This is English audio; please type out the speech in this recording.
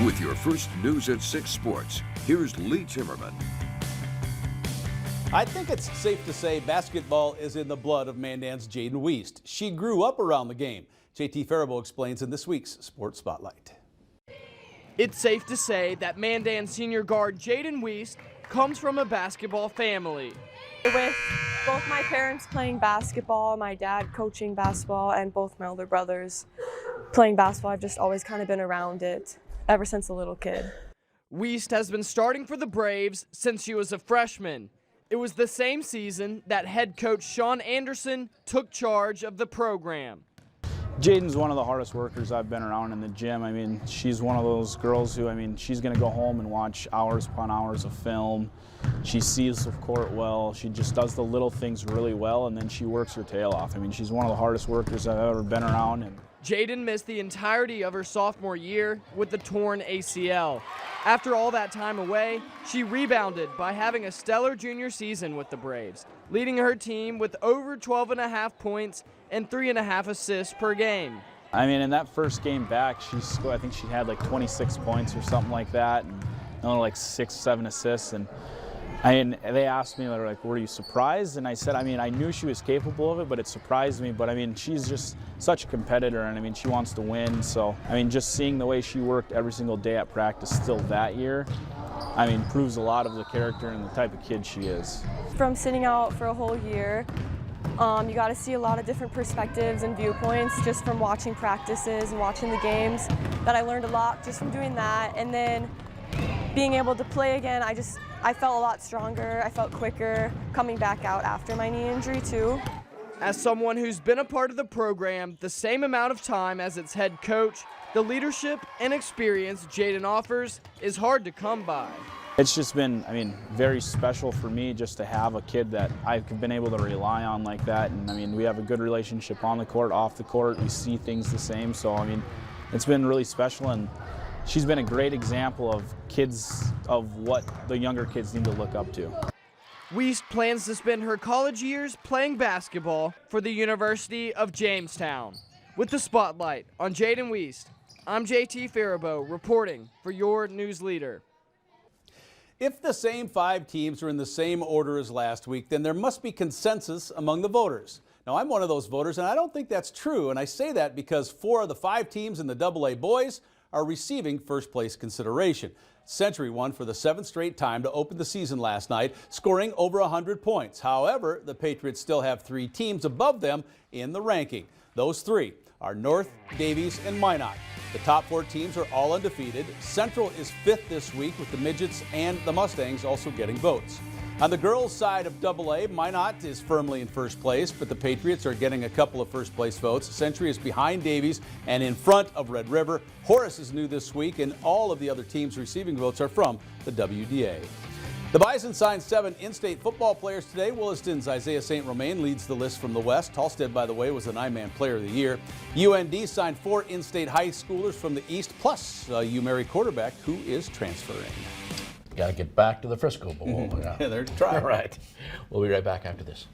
With your first News at 6 Sports, here's Lee Timmerman. I think it's safe to say basketball is in the blood of Mandan's Jaden Wiest. She grew up around the game. JT Faribault explains in this week's Sports Spotlight. It's safe to say that Mandan senior guard Jaden Wiest comes from a basketball family. With both my parents playing basketball, my dad coaching basketball, and both my older brothers playing basketball, I've just always kind of been around it ever since a little kid. Wiest has been starting for the Braves since she was a freshman. It was the same season that head coach Sean Anderson took charge of the program. Jaden's one of the hardest workers I've been around in the gym. I mean, she's one of those girls who, she's going to go home and watch hours upon hours of film. She sees the court well. She just does the little things really well, and then she works her tail off. I mean, she's one of the hardest workers I've ever been around. And Jaden missed the entirety of her sophomore year with the torn ACL. After all that time away, she rebounded by having a stellar junior season with the Braves, leading her team with over 12.5 points and 3.5 assists per game. I mean, in that first game back, I think she had like 26 points or something like that, and only like 6-7 assists. And they asked me, they were like, were you surprised? And I said, I knew she was capable of it, but it surprised me. But she's just such a competitor, and she wants to win. So, just seeing the way she worked every single day at practice still that year, proves a lot of the character and the type of kid she is. From sitting out for a whole year, you got to see a lot of different perspectives and viewpoints just from watching practices and watching the games. That I learned a lot just from doing that, and then being able to play again, I felt a lot stronger. I felt quicker coming back out after my knee injury too. As someone who's been a part of the program the same amount of time as its head coach, the leadership and experience Jaden offers is hard to come by. It's just been, very special for me just to have a kid that I've been able to rely on like that. And we have a good relationship on the court, off the court. We see things the same. So, it's been really special, and she's been a great example of what the younger kids need to look up to. Wiest plans to spend her college years playing basketball for the University of Jamestown. With the spotlight on Jaden Wiest, I'm JT Faribault reporting for your news leader. If the same 5 teams are in the same order as last week, then there must be consensus among the voters. Now, I'm one of those voters, and I don't think that's true, and I say that because 4 of the 5 teams in the AA boys are receiving first place consideration. Century won for the 7th straight time to open the season last night, scoring over 100 points. However, the Patriots still have 3 teams above them in the ranking. Those 3 are North, Davies, and Minot. The top 4 teams are all undefeated. Central is 5th this week, with the Midgets and the Mustangs also getting votes. On the girls' side of AA, Minot is firmly in first place, but the Patriots are getting a couple of first place votes. Century is behind Davies and in front of Red River. Horace is new this week, and all of the other teams receiving votes are from the WDA. The Bison signed 7 in-state football players today. Williston's Isaiah St. Romain leads the list from the West. Halstead, by the way, was the 9-man player of the year. UND signed 4 in-state high schoolers from the East, plus a UMary quarterback who is transferring. Got to get back to the Frisco Bowl. Yeah, they're trying. All right. We'll be right back after this.